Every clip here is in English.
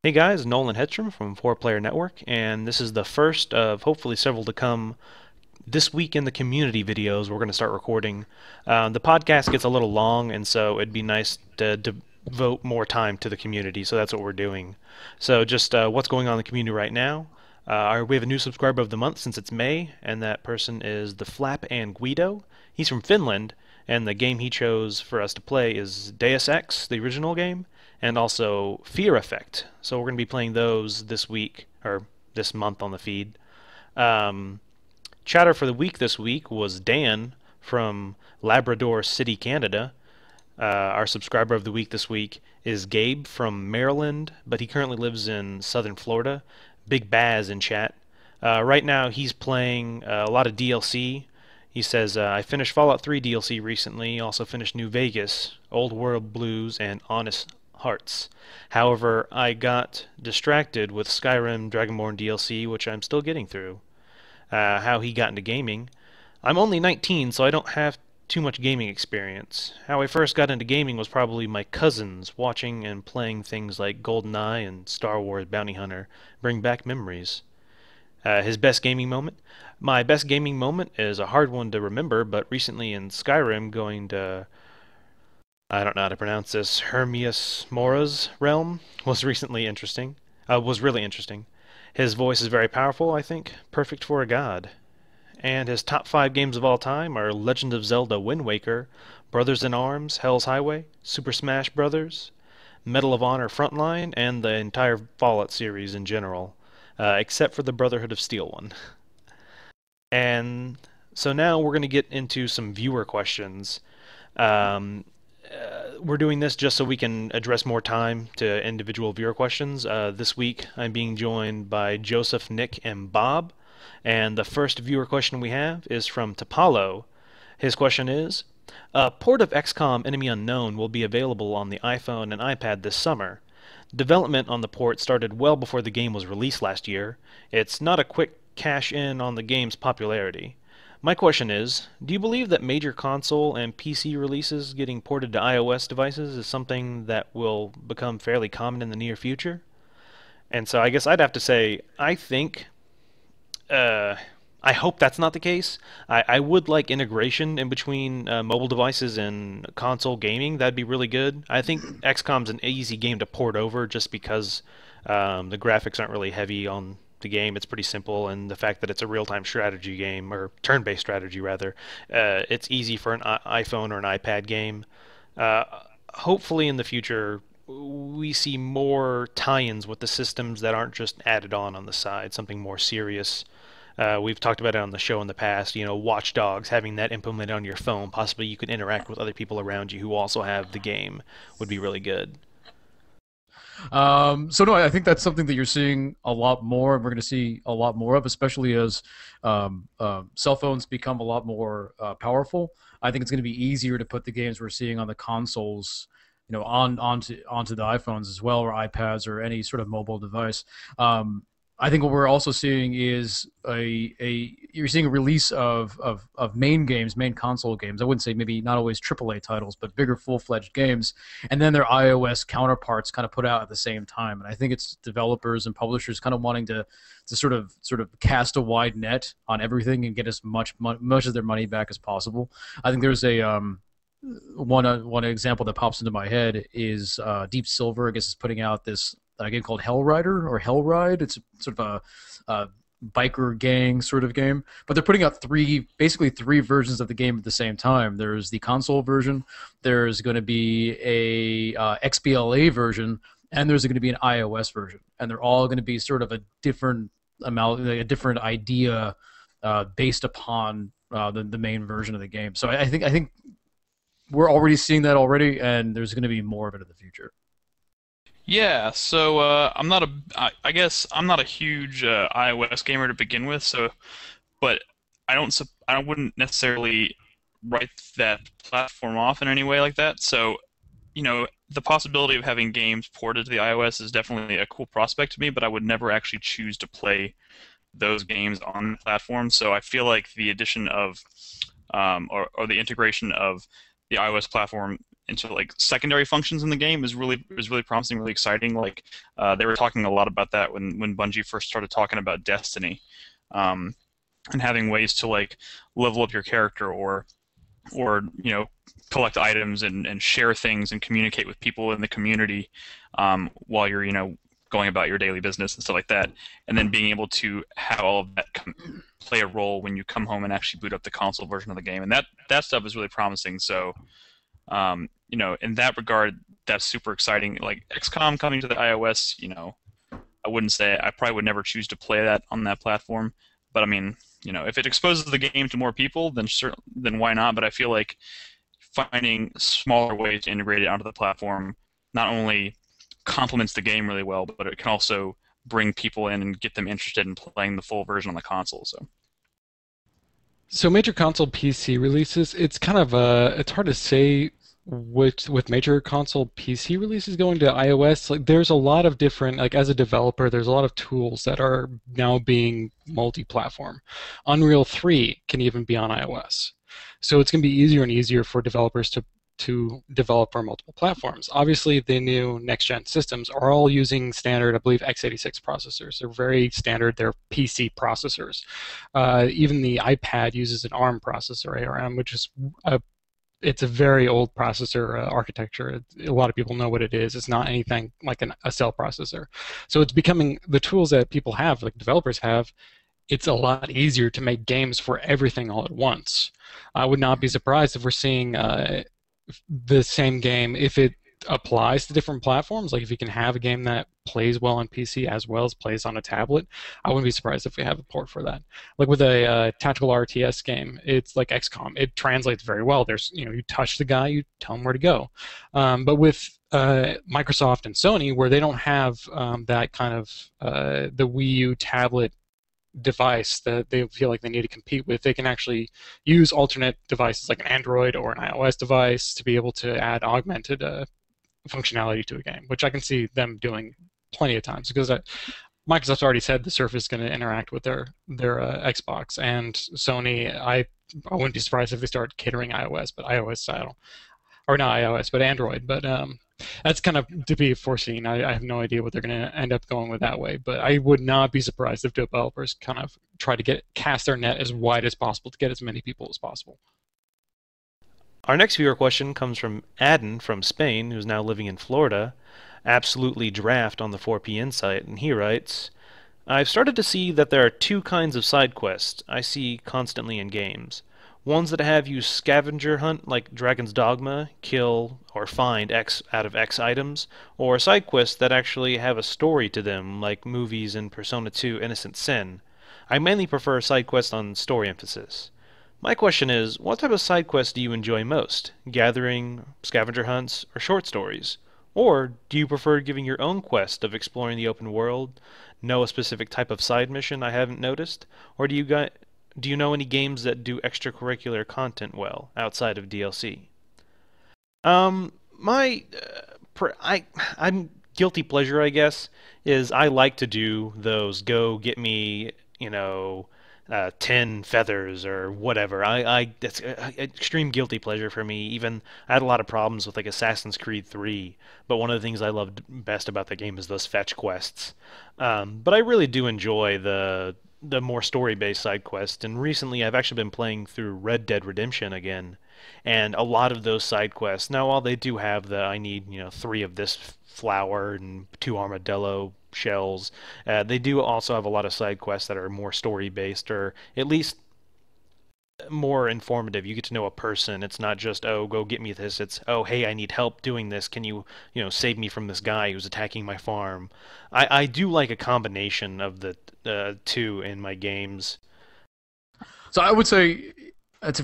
Hey guys, Nolan Hedstrom from Four Player Network, and this is the first of hopefully several to come this week in the community videos we're going to start recording. The podcast gets a little long, and so it'd be nice to devote more time to the community, so that's what we're doing. So, just what's going on in the community right now. We have a new subscriber of the month since it's May, and that person is the Flap and Guido. He's from Finland, and the game he chose for us to play is Deus Ex, the original game, and also Fear Effect. So we're going to be playing those this week, or this month on the feed. Um, Chatter for the week this week was Dan from Labrador City, Canada. Our subscriber of the week this week is Gabe from Maryland, but he currently lives in southern Florida. Big Baz in chat. Right now, he's playing a lot of DLC. He says, I finished Fallout 3 DLC recently, also finished New Vegas, Old World Blues, and Honest Hearts. However, I got distracted with Skyrim Dragonborn DLC, which I'm still getting through. How he got into gaming. I'm only 19, so I don't have too much gaming experience. How I first got into gaming was probably my cousins watching and playing things like GoldenEye and Star Wars Bounty Hunter bring back memories. His best gaming moment? My best gaming moment is a hard one to remember, but recently in Skyrim, going to, I don't know how to pronounce this, Hermias Mora's realm was really interesting. His voice is very powerful, I think, perfect for a god. And his top 5 games of all time are Legend of Zelda Wind Waker, Brothers in Arms, Hell's Highway, Super Smash Bros., Medal of Honor Frontline, and the entire Fallout series in general, except for the Brotherhood of Steel one. And so now we're going to get into some viewer questions. Um, we're doing this just so we can address more time to individual viewer questions. This week I'm being joined by Joseph, Nick, and Bob. And the first viewer question we have is from Tapalo. His question is, a port of XCOM Enemy Unknown will be available on the iPhone and iPad this summer. Development on the port started well before the game was released last year. It's not a quick cash in on the game's popularity. My question is, do you believe that major console and PC releases getting ported to iOS devices is something that will become fairly common in the near future? And so I guess I'd have to say, uh, I hope that's not the case. I would like integration in between mobile devices and console gaming. That'd be really good. I think XCOM's an easy game to port over just because the graphics aren't really heavy on the game. It's pretty simple, and the fact that it's a real-time strategy game, or turn-based strategy rather, it's easy for an iPhone or an iPad game. Uh, Hopefully in the future we see more tie-ins with the systems that aren't just added on the side, something more serious. We've talked about it on the show in the past. Watch Dogs, having that implemented on your phone, possibly you could interact with other people around you who also have the game, would be really good. So no, I think that's something that you're seeing a lot more, and we're going to see a lot more of, especially as cell phones become a lot more powerful. I think it's going to be easier to put the games we're seeing on the consoles, onto the iPhones as well, or iPads, or any sort of mobile device. I think what we're also seeing is a you're seeing a release of main games, main console games. I wouldn't say maybe not always AAA titles, but bigger full-fledged games, and then their iOS counterparts kind of put out at the same time. And I think it's developers and publishers kind of wanting to sort of cast a wide net on everything and get as much of their money back as possible. I think there's a one example that pops into my head is Deep Silver. I guess is putting out this game called Hell Rider or Hell Ride. It's sort of a biker gang sort of game, but they're putting out basically three versions of the game at the same time. There's the console version, there's going to be a XBLA version, and there's going to be an iOS version, and they're all going to be sort of a different amount, like a different idea based upon the main version of the game. So I think we're already seeing that already, and there's going to be more of it in the future. Yeah, so I guess I'm not a huge iOS gamer to begin with, so but I wouldn't necessarily write that platform off in any way like that. So, the possibility of having games ported to the iOS is definitely a cool prospect to me, but I would never actually choose to play those games on the platform. So I feel like the addition of or the integration of the iOS platform into like secondary functions in the game is really promising, really exciting. Like they were talking a lot about that when Bungie first started talking about Destiny, um, and having ways to like level up your character or collect items and share things and communicate with people in the community while you're going about your daily business and stuff like that, and then being able to have all of that play a role when you come home and actually boot up the console version of the game, and that stuff is really promising. So in that regard, that's super exciting. Like XCOM coming to the iOS, I wouldn't say I probably would never choose to play that on that platform, but I mean, if it exposes the game to more people, then why not? But I feel like finding smaller ways to integrate it onto the platform not only complements the game really well, but it can also bring people in and get them interested in playing the full version on the console. So major console PC releases, it's kind of it's hard to say which with major console PC releases going to iOS. Like there's a lot of different, like as a developer, there's a lot of tools that are now being multi-platform. Unreal 3 can even be on iOS. So it's going to be easier and easier for developers to develop for multiple platforms. Obviously, the new next-gen systems are all using standard, I believe, x86 processors. They're very standard. They're PC processors. Even the iPad uses an ARM processor, ARM, which is it's a very old processor architecture. A lot of people know what it is. It's not anything like a cell processor. So it's becoming the tools that people have, like developers have. It's a lot easier to make games for everything all at once. I would not be surprised if we're seeing the same game if it applies to different platforms. Like if you can have a game that plays well on PC as well as plays on a tablet, I wouldn't be surprised if we have a port for that. Like with a tactical RTS game, it's like XCOM. It translates very well. There's you touch the guy, you tell him where to go. But with Microsoft and Sony, where they don't have that kind of the Wii U tablet device that they feel like they need to compete with, they can actually use alternate devices like an Android or an iOS device to be able to add augmented functionality to a game, which I can see them doing plenty of times because Microsoft's already said the Surface is going to interact with their Xbox, and Sony, I wouldn't be surprised if they start catering iOS, but iOS style, or not iOS, but Android, but that's kind of to be foreseen. I have no idea what they're going to end up going with that way, but I would not be surprised if developers kind of try to cast their net as wide as possible to get as many people as possible. Our next viewer question comes from Adden from Spain, who's now living in Florida. Absolutely draft on the 4P Insight, and he writes, I've started to see that there are two kinds of side quests I see constantly in games. Ones that have you scavenger hunt like Dragon's Dogma, kill or find X out of X items, or side quests that actually have a story to them like movies in Persona 2 Innocent Sin. I mainly prefer side quests on story emphasis. My question is, what type of side quests do you enjoy most? Gathering, scavenger hunts, or short stories? Or do you prefer giving your own quest of exploring the open world? Know a specific type of side mission I haven't noticed? Or do you know any games that do extracurricular content well outside of DLC? I'm guilty pleasure, I guess, is I like to do those go get me, 10 feathers or whatever. That's extreme guilty pleasure for me. Even I had a lot of problems with like Assassin's Creed 3, but one of the things I loved best about the game is those fetch quests. But I really do enjoy the more story-based side quests, and recently I've actually been playing through Red Dead Redemption again, and a lot of those side quests, now while they do have I need 3 of this flower and 2 armadillo shells, they do also have a lot of side quests that are more story-based, or at least more informative. You get to know a person. It's not just, oh, go get me this. It's, oh, hey, I need help doing this. Can you, save me from this guy who's attacking my farm? I do like a combination of the two in my games. So I would say,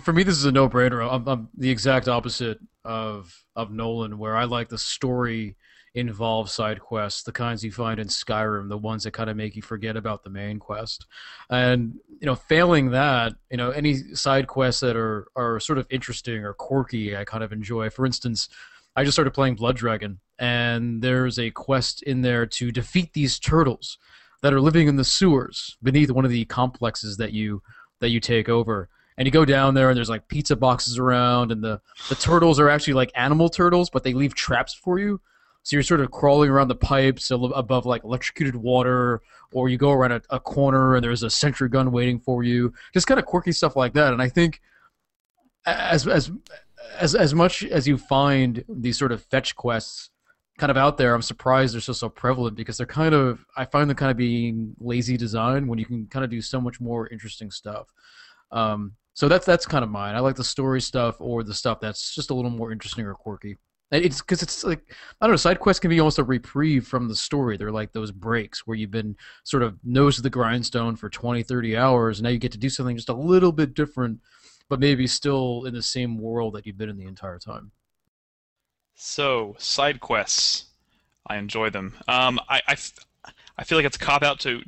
for me, this is a no-brainer. I'm the exact opposite of Nolan, where I like the story-involved side quests, the kinds you find in Skyrim, the ones that kind of make you forget about the main quest. And failing that, any side quests that are sort of interesting or quirky, I kind of enjoy. For instance, I just started playing Blood Dragon, and there's a quest in there to defeat these turtles that are living in the sewers beneath one of the complexes that you take over. And you go down there, and there's like pizza boxes around, and the turtles are actually like animal turtles, but they leave traps for you. So you're sort of crawling around the pipes above like electrocuted water, or you go around a corner and there's a sentry gun waiting for you. Just kind of quirky stuff like that. And I think as as as much as you find these sort of fetch quests kind of out there, I'm surprised they're so prevalent because they're kind of I find them kind of being lazy design when you can kind of do so much more interesting stuff. So that's kind of mine. I like the story stuff or the stuff that's just a little more interesting or quirky. And it's because it's like I don't know. Side quests can be almost a reprieve from the story. They're like those breaks where you've been sort of nose to the grindstone for 20, 30 hours, and now you get to do something just a little bit different, but maybe still in the same world that you've been in the entire time. So, side quests. I enjoy them. I feel like it's a cop out to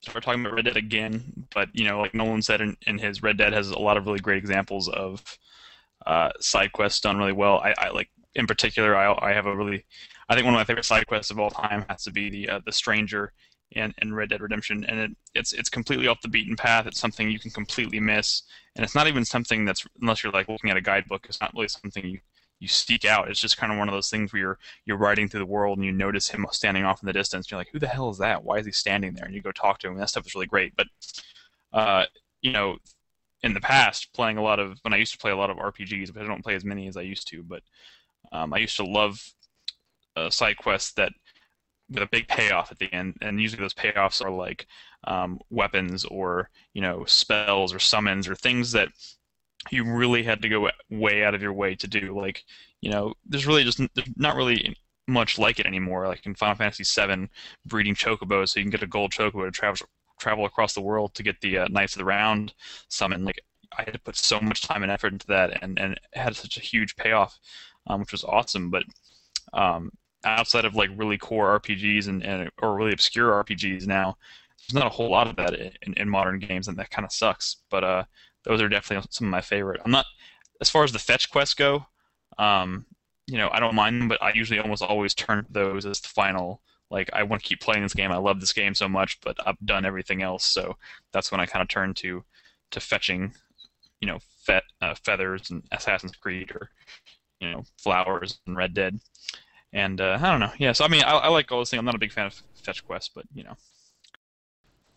start talking about Red Dead again, but like Nolan said in his Red Dead has a lot of really great examples of side quests done really well. I like in particular. I have a really I think one of my favorite side quests of all time has to be the Stranger in Red Dead Redemption, and it's completely off the beaten path. It's something you can completely miss, and it's not even something that's unless you're like looking at a guidebook. It's not really something you seek out. It's just kind of one of those things where you're riding through the world and you notice him standing off in the distance. You're like, who the hell is that? Why is he standing there? And you go talk to him. And that stuff is really great. But uh, you know, in the past, when I used to play a lot of RPGs, but I don't play as many as I used to. But I used to love side quests that with a big payoff at the end, and usually those payoffs are like weapons or spells or summons or things that you really had to go way out of your way to do. Like, there's not really much like it anymore. Like in Final Fantasy VII, breeding chocobos so you can get a gold chocobo to travel across the world to get the Knights of the Round summon. Like I had to put so much time and effort into that, and it had such a huge payoff, which was awesome. But outside of like really core RPGs or really obscure RPGs now, there's not a whole lot of that in modern games, and that kind of sucks. But those are definitely some of my favorite. I'm not as far as the fetch quests go. I don't mind them, but I usually almost always turn to those as the final. Like I want to keep playing this game. I love this game so much, but I've done everything else, so that's when I kind of turn to fetching, feathers and Assassin's Creed or flowers and Red Dead. And I don't know. Yeah, so I mean, I like all those things. I'm not a big fan of fetch quests, but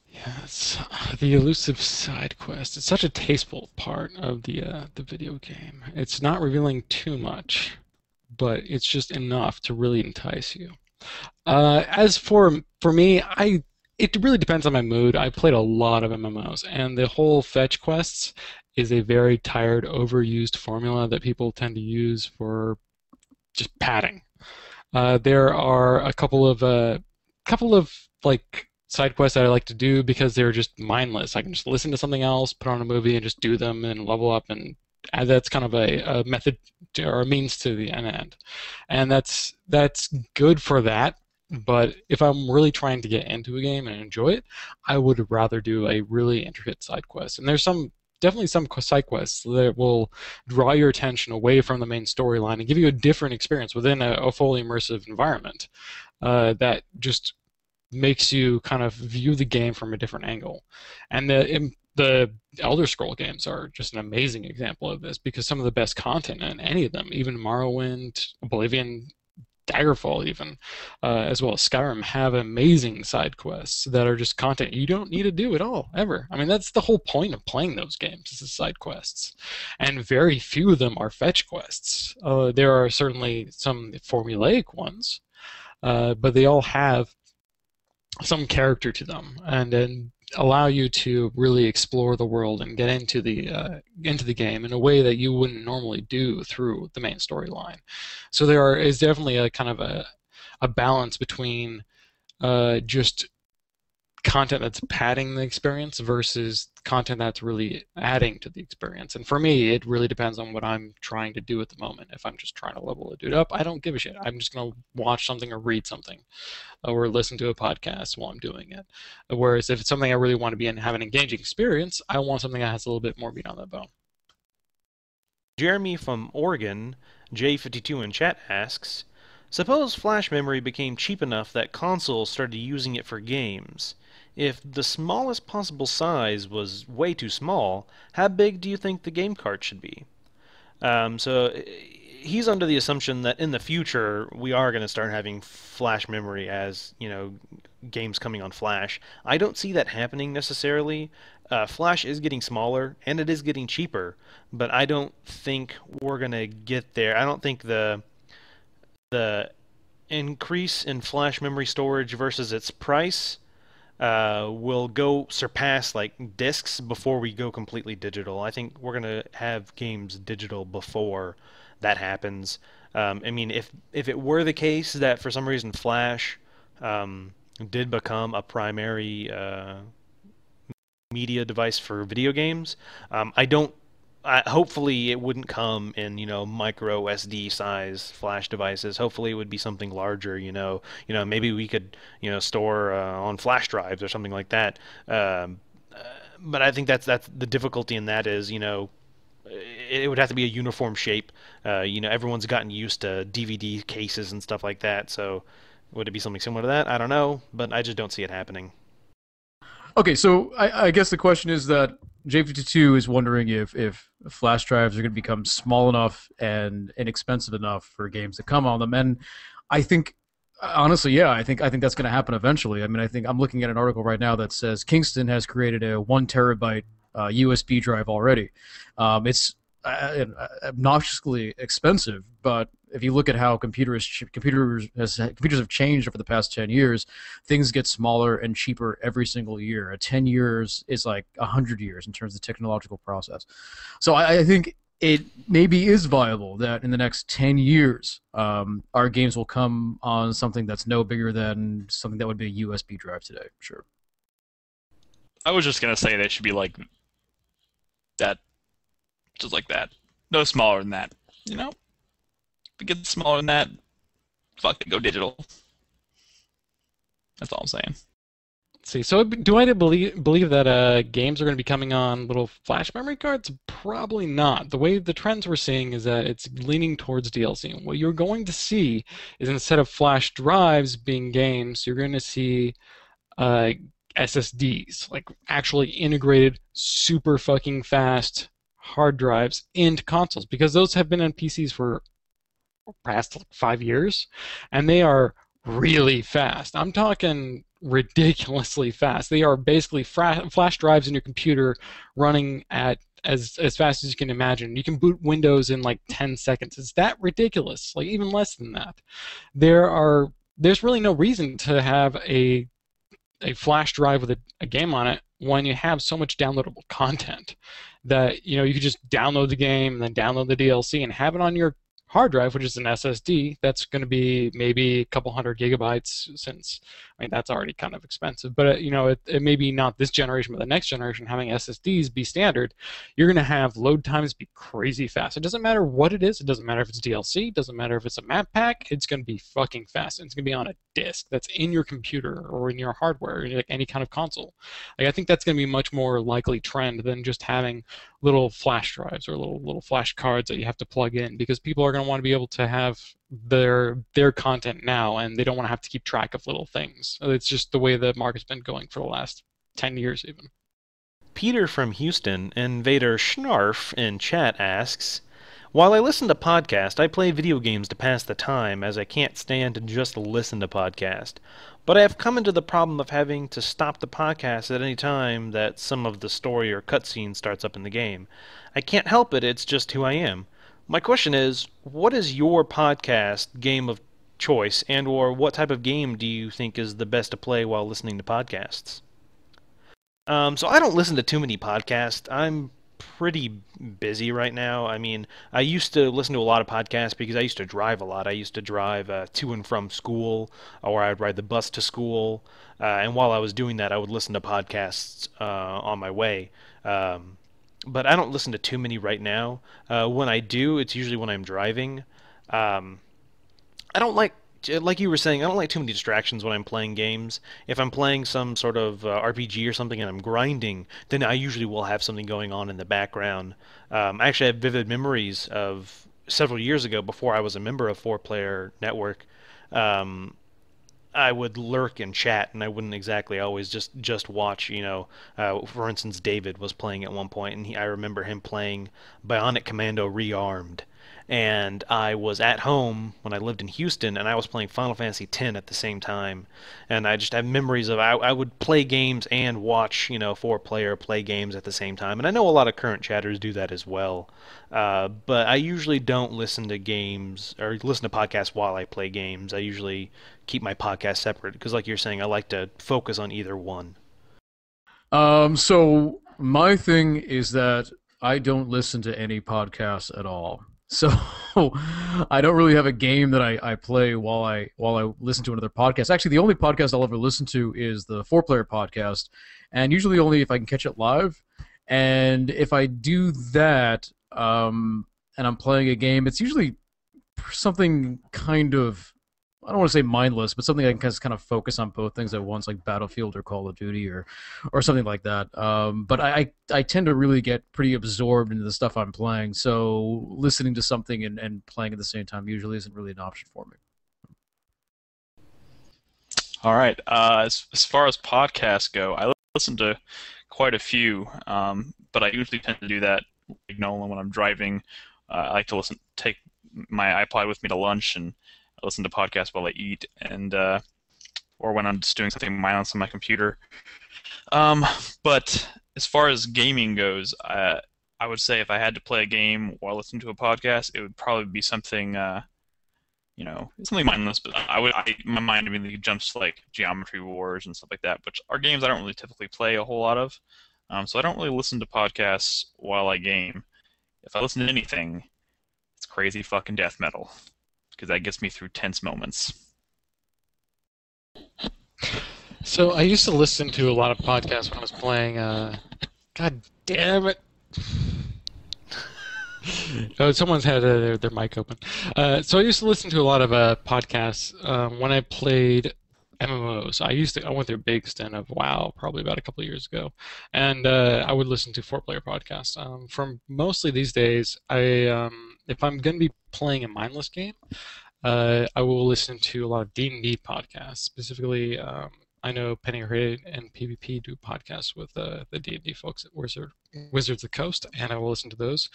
Yes, the elusive side quest. It's such a tasteful part of the video game. It's not revealing too much, but it's just enough to really entice you. As for me, it really depends on my mood. I played a lot of MMOs, and the whole fetch quests is a very tired, overused formula that people tend to use for just padding. There are a couple of like side quests that I like to do because they're just mindless. I can just listen to something else, put on a movie, and just do them and level up, and that's kind of a method or a means to the end. And that's good for that. But if I'm really trying to get into a game and enjoy it, I would rather do a really intricate side quest. And there's definitely some side quests that will draw your attention away from the main storyline and give you a different experience within a fully immersive environment that just makes you kind of view the game from a different angle. And the Elder Scroll games are just an amazing example of this because some of the best content in any of them, even Morrowind, Oblivion, Daggerfall even, as well as Skyrim, have amazing side quests that are just content you don't need to do at all, ever. I mean, that's the whole point of playing those games, is the side quests. And very few of them are fetch quests. There are certainly some formulaic ones, but they all have some character to them and allow you to really explore the world and get into the game in a way that you wouldn't normally do through the main storyline. So there is definitely a kind of a balance between just content that's padding the experience versus content that's really adding to the experience. And for me, it really depends on what I'm trying to do at the moment. If I'm just trying to level a dude up, I don't give a shit. I'm just going to watch something or read something or listen to a podcast while I'm doing it. Whereas if it's something I really want to be in, have an engaging experience, I want something that has a little bit more meat on the bone. Jeremy from Oregon, J52 in chat asks, suppose flash memory became cheap enough that consoles started using it for games. if the smallest possible size was way too small, how big do you think the game cart should be? So he's under the assumption that in the future we are going to start having flash memory as, games coming on Flash. I don't see that happening necessarily. Flash is getting smaller and it is getting cheaper, but I don't think we're going to get there. I don't think the increase in flash memory storage versus its price will go surpass like discs before we go completely digital. I think we're gonna have games digital before that happens. I mean, if it were the case that for some reason Flash did become a primary media device for video games, I don't. Hopefully, it wouldn't come in micro SD size flash devices. Hopefully, it would be something larger. Maybe we could store on flash drives or something like that. But I think that's the difficulty in that is it would have to be a uniform shape. Everyone's gotten used to DVD cases and stuff like that. So would it be something similar to that? I don't know, but I just don't see it happening. Okay, so I guess the question is that J52 is wondering if flash drives are going to become small enough and inexpensive enough for games to come on them, and I think honestly, yeah, I think that's going to happen eventually. I mean, I think I'm looking at an article right now that says Kingston has created a 1 terabyte USB drive already. It's obnoxiously expensive, but if you look at how computers have changed over the past 10 years, things get smaller and cheaper every single year. 10 years is like 100 years in terms of the technological process. So I think it maybe is viable that in the next 10 years, our games will come on something that's no bigger than something that would be a USB drive today. Sure. I was just gonna say they should be like that, just like that. No smaller than that. If it gets smaller than that, fuck it, go digital. That's all I'm saying. Let's see. So do I believe that games are going to be coming on little flash memory cards? Probably not. The way the trends we're seeing is that it's leaning towards DLC. And what you're going to see is instead of flash drives being games, you're going to see SSDs, like actually integrated super fucking fast hard drives into consoles, because those have been on PCs for past like 5 years, and they are really fast. I'm talking ridiculously fast. They are basically flash drives in your computer running at as fast as you can imagine. You can boot Windows in like 10 seconds. It's that ridiculous, like even less than that. There's really no reason to have a flash drive with a game on it when you have so much downloadable content that you could just download the game and then download the DLC and have it on your hard drive, which is an SSD. That's going to be maybe a couple hundred gigabytes, since that's already kind of expensive. But it may be not this generation, but the next generation, having SSDs be standard, you're going to have load times be crazy fast. It doesn't matter what it is. It doesn't matter if it's DLC. It doesn't matter if it's a map pack. It's going to be fucking fast. And it's going to be on a disk that's in your computer or in your hardware, like any kind of console. Like I think that's going to be a much more likely trend than just having little flash drives or little flash cards that you have to plug in, because people are going to want to be able to have their content now, and they don't want to have to keep track of little things. It's just the way the market's been going for the last 10 years even. Peter from Houston, Invader Schnarf in chat asks, while I listen to podcasts, I play video games to pass the time, as I can't stand to just listen to podcasts. But I have come into the problem of having to stop the podcast at any time that some of the story or cutscene starts up in the game. I can't help it, it's just who I am. My question is, what is your podcast game of choice, and or what type of game do you think is the best to play while listening to podcasts? So I don't listen to too many podcasts. I'm pretty busy right now. I mean, I used to listen to a lot of podcasts because I used to drive a lot. I used to drive to and from school, or I'd ride the bus to school. And while I was doing that, I would listen to podcasts on my way. But I don't listen to too many right now. When I do, it's usually when I'm driving. I don't like you were saying, I don't like too many distractions when I'm playing games. If I'm playing some sort of RPG or something and I'm grinding, then I usually will have something going on in the background. I actually have vivid memories of several years ago, before I was a member of 4 Player Network. I would lurk and chat, and I wouldn't exactly always just watch. For instance, David was playing at one point, and I remember him playing Bionic Commando Rearmed, and I was at home when I lived in Houston, and I was playing Final Fantasy X at the same time, and I just have memories of I would play games and watch four-player play games at the same time, and I know a lot of current chatters do that as well. But I usually don't listen to games or listen to podcasts while I play games. I usually keep my podcast separate because, like you're saying, I like to focus on either one. So my thing is that I don't listen to any podcasts at all. So I don't really have a game that I play while I listen to another podcast. Actually, the only podcast I'll ever listen to is the Four Player podcast, and usually only if I can catch it live. And if I do that, and I'm playing a game, it's usually something kind of, I don't want to say mindless, but something I can kind of focus on both things at once, like Battlefield or Call of Duty or something like that. But I tend to really get pretty absorbed into the stuff I'm playing, so listening to something and playing at the same time usually isn't really an option for me. All right. As far as podcasts go, I listen to quite a few, but I usually tend to do that, like Nolan, when I'm driving. I like to take my iPod with me to lunch, and I listen to podcasts while I eat, and or when I'm just doing something mindless on my computer. But as far as gaming goes, I would say if I had to play a game while listening to a podcast, it would probably be something, something mindless. But my mind immediately jumps to like Geometry Wars and stuff like that, which are games I don't really typically play a whole lot of. So I don't really listen to podcasts while I game. If I listen to anything, it's crazy fucking death metal, because that gets me through tense moments. So I used to listen to a lot of podcasts when I was playing. God damn it! Oh, someone's had their mic open. So I used to listen to a lot of podcasts when I played MMOs. I went through a big stint of WoW probably about a couple of years ago, and I would listen to four-player podcasts. From mostly these days, if I'm going to be playing a mindless game, I will listen to a lot of D&D podcasts. Specifically, I know Penny Arcade and PvP do podcasts with the D&D folks at Wizards of the Coast, and I will listen to those.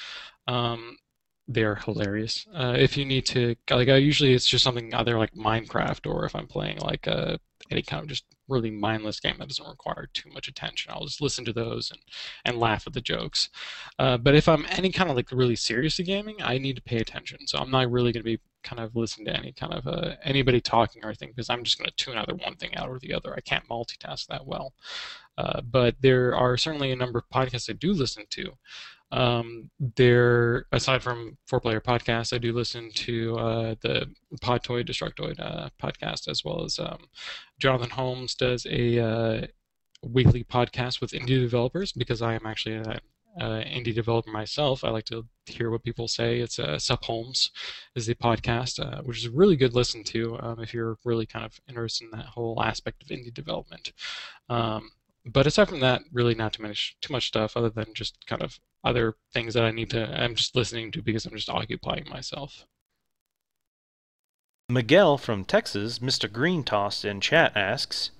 They're hilarious. If you need to, like, usually it's just something either like Minecraft, or if I'm playing like any kind of just really mindless game that doesn't require too much attention, I'll just listen to those and laugh at the jokes. But if I'm any kind of like really seriously gaming, I need to pay attention. So I'm not really going to be kind of listening to any kind of anybody talking or anything, because I'm just going to tune either one thing out or the other. I can't multitask that well. But there are certainly a number of podcasts I do listen to. Aside from four-player podcasts, I do listen to the Podtoid Destructoid podcast, as well as Jonathan Holmes does a weekly podcast with indie developers, because I am actually an indie developer myself. I like to hear what people say. It's Sup Holmes is the podcast, which is a really good listen to if you're really kind of interested in that whole aspect of indie development. But aside from that, really not too much stuff other than just kind of other things that I'm just listening to because I'm just occupying myself. Miguel from Texas, Mr. Green Tossed in chat asks,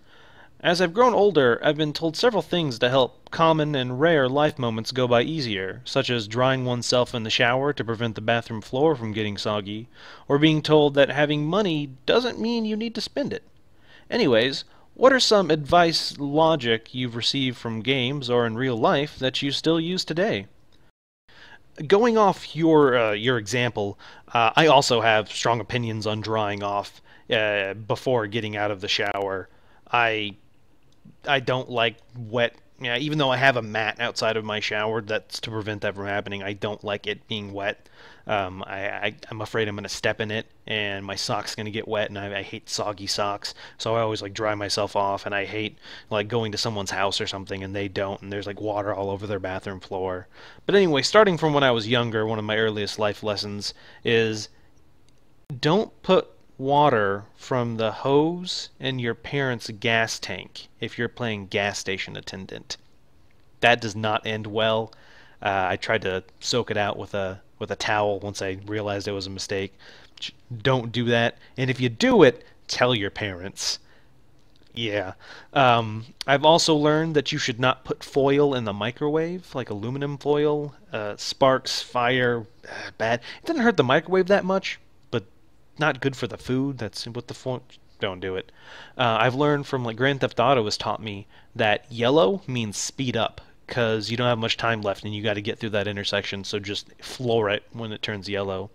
as I've grown older, I've been told several things to help common and rare life moments go by easier, such as drying oneself in the shower to prevent the bathroom floor from getting soggy, or being told that having money doesn't mean you need to spend it. Anyways, what are some advice logic you've received from games or in real life that you still use today? Going off your example, I also have strong opinions on drying off before getting out of the shower. I I don't like wet. Yeah, even though I have a mat outside of my shower that's to prevent that from happening, I don't like it being wet. I'm afraid I'm gonna step in it and my sock's gonna get wet, and I hate soggy socks, so I always like dry myself off. And I hate like going to someone's house or something and they don't, and there's like water all over their bathroom floor. But anyway, starting from when I was younger, one of my earliest life lessons is don't put water from the hose in your parents' gas tank if you're playing gas station attendant. That does not end well. I tried to soak it out with a towel once I realized it was a mistake. Don't do that. And if you do it, tell your parents. Yeah. I've also learned that you should not put foil in the microwave, like aluminum foil. Sparks, fire, bad. It doesn't hurt the microwave that much, but not good for the food. That's what the foil. Don't do it. I've learned from like Grand Theft Auto has taught me that yellow means speed up because you don't have much time left and you got to get through that intersection. So just floor it when it turns yellow.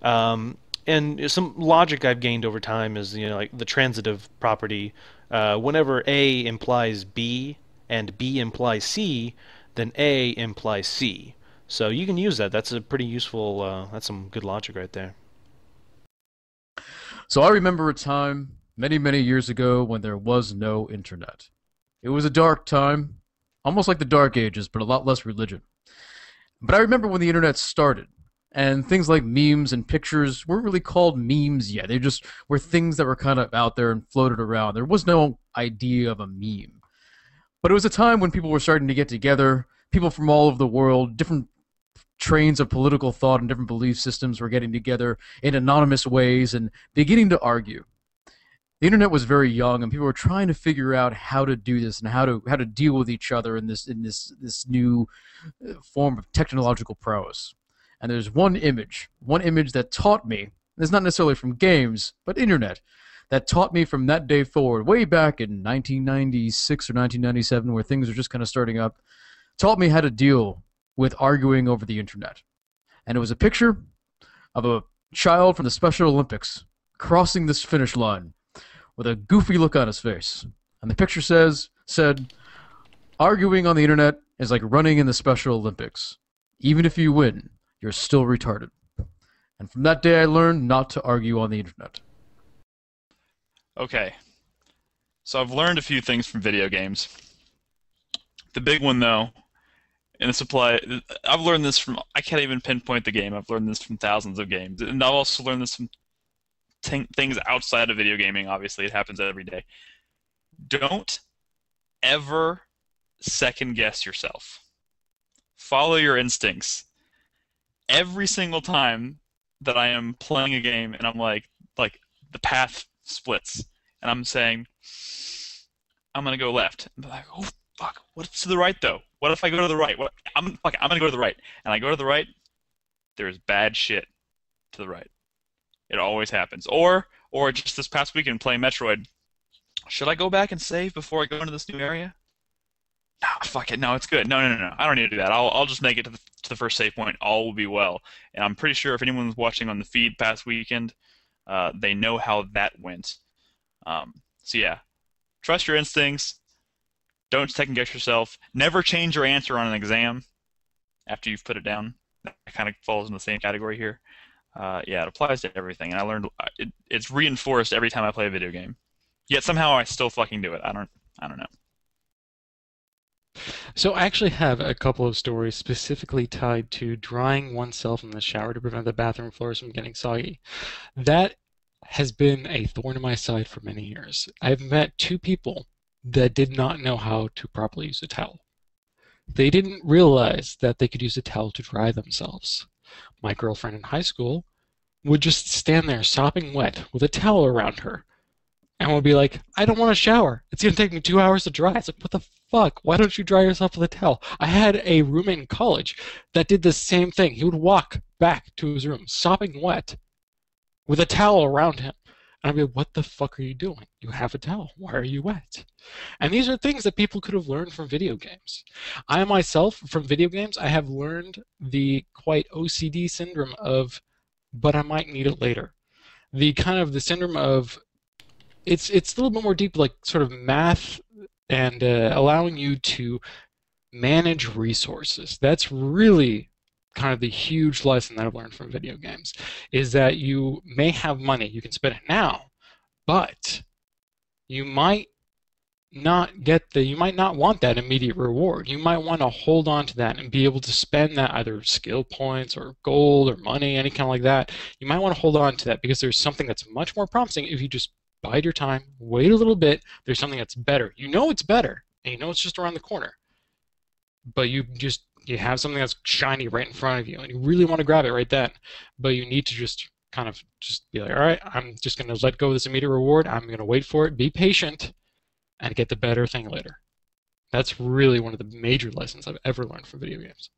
Um, and some logic I've gained over time is like the transitive property. Whenever A implies B and B implies C, then A implies C. So you can use that. That's a pretty useful. That's some good logic right there. So I remember a time many, many years ago when there was no internet. It was a dark time, almost like the Dark Ages, but a lot less religion. But I remember when the internet started, and things like memes and pictures weren't really called memes yet. They just were things that were kind of out there and floated around. There was no idea of a meme. But it was a time when people were starting to get together, people from all over the world, different trains of political thought and different belief systems were getting together in anonymous ways and beginning to argue. The internet was very young, and people were trying to figure out how to do this and how to deal with each other in this new form of technological prowess. And there's one image that taught me. It's not necessarily from games, but internet, that taught me from that day forward, way back in 1996 or 1997, where things were just kind of starting up, taught me how to deal with arguing over the internet. And it was a picture of a child from the Special Olympics crossing this finish line with a goofy look on his face. And the picture said, arguing on the internet is like running in the Special Olympics. Even if you win, you're still retarded. And from that day I learned not to argue on the internet. Okay, so I've learned a few things from video games. The big one, though, and I've learned this from, I can't even pinpoint the game. I've learned this from thousands of games. And I've also learned this from things outside of video gaming. Obviously, it happens every day. Don't ever second guess yourself. Follow your instincts. Every single time that I am playing a game and I'm like the path splits and I'm saying I'm gonna go left. I'm like, oh fuck, what's to the right though? What if I go to the right? I'm gonna go to the right. And I go to the right, there's bad shit to the right. It always happens. Or just this past weekend playing Metroid. Should I go back and save before I go into this new area? No, fuck it. No, it's good. No. I don't need to do that. I'll just make it to the first save point. All will be well. And I'm pretty sure if anyone's watching on the feed past weekend, they know how that went. So yeah, trust your instincts. Don't second guess yourself. Never change your answer on an exam after you've put it down. That kind of falls in the same category here. Yeah, it applies to everything. And I learned it's reinforced every time I play a video game. Yet somehow I still fucking do it. I don't know. So I actually have a couple of stories specifically tied to drying oneself in the shower to prevent the bathroom floors from getting soggy. That has been a thorn in my side for many years. I've met two people that did not know how to properly use a towel. They didn't realize that they could use a towel to dry themselves. My girlfriend in high school would just stand there sopping wet with a towel around her and would be like, I don't want to shower. It's going to take me 2 hours to dry. It's like, what the fuck? Why don't you dry yourself with a towel? I had a roommate in college that did the same thing. He would walk back to his room sopping wet with a towel around him. And I'd be like, what the fuck are you doing? You have a towel. Why are you wet? And these are things that people could have learned from video games. I myself, from video games, I have learned the quite OCD syndrome of, but I might need it later. The syndrome of, it's a little bit more deep, like sort of math and allowing you to manage resources. That's really kind of the huge lesson that I've learned from video games, is that you may have money, you can spend it now, but you might not want that immediate reward. You might want to hold on to that and be able to spend that either skill points or gold or money, any kind of like that. You might want to hold on to that because there's something that's much more promising if you just bide your time, wait a little bit. There's something that's better. You know it's better, and you know it's just around the corner. But you have something that's shiny right in front of you, and you really want to grab it right then. But you need to just kind of just be like, all right, I'm just going to let go of this immediate reward. I'm going to wait for it. Be patient. and get the better thing later. That's really one of the major lessons I've ever learned from video games.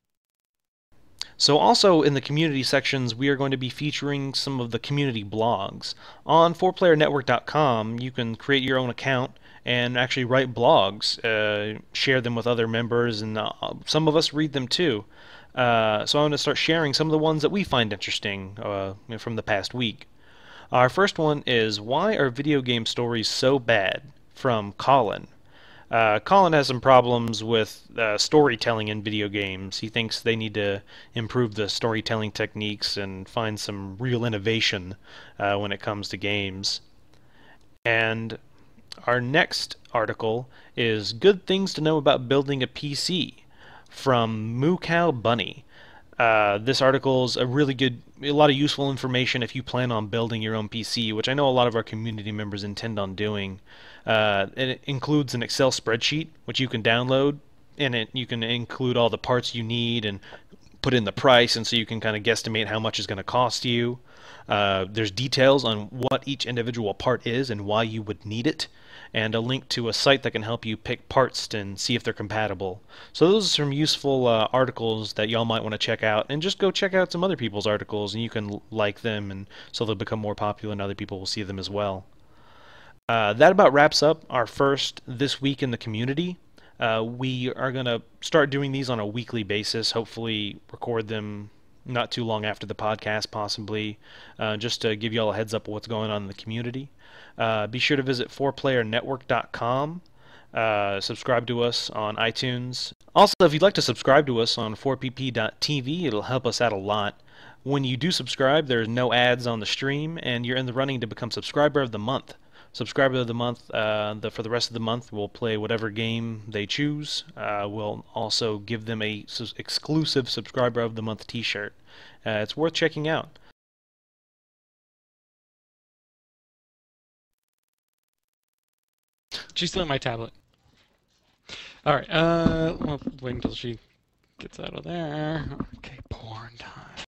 So also in the community sections, we are going to be featuring some of the community blogs. On 4playernetwork.com, you can create your own account and actually write blogs, share them with other members, and some of us read them too. So I'm going to start sharing some of the ones that we find interesting from the past week. Our first one is, why are video game stories so bad? From Colin. Colin has some problems with storytelling in video games. He thinks they need to improve the storytelling techniques and find some real innovation when it comes to games. And our next article is, good things to know about building a PC, from Moo Cow Bunny. This article is a lot of useful information if you plan on building your own PC, which I know a lot of our community members intend on doing. It includes an Excel spreadsheet, which you can download, and you can include all the parts you need and put in the price, and so you can kind of guesstimate how much it's going to cost you. There's details on what each individual part is and why you would need it, and a link to a site that can help you pick parts and see if they're compatible. So those are some useful articles that y'all might want to check out, and just go check out some other people's articles, and you can like them, and so they'll become more popular and other people will see them as well. That about wraps up our first This Week in the Community. We are going to start doing these on a weekly basis, hopefully record them not too long after the podcast, possibly, just to give you all a heads up of what's going on in the community. Be sure to visit 4playernetwork.com. Subscribe to us on iTunes. Also, if you'd like to subscribe to us on 4pp.tv, it'll help us out a lot. When you do subscribe, there's no ads on the stream, and you're in the running to become Subscriber of the Month. Subscriber of the Month, for the rest of the month, we'll play whatever game they choose. We'll also give them a exclusive Subscriber of the Month t-shirt. It's worth checking out. She's still on my tablet. All right. Well, wait until she gets out of there. Okay, porn time.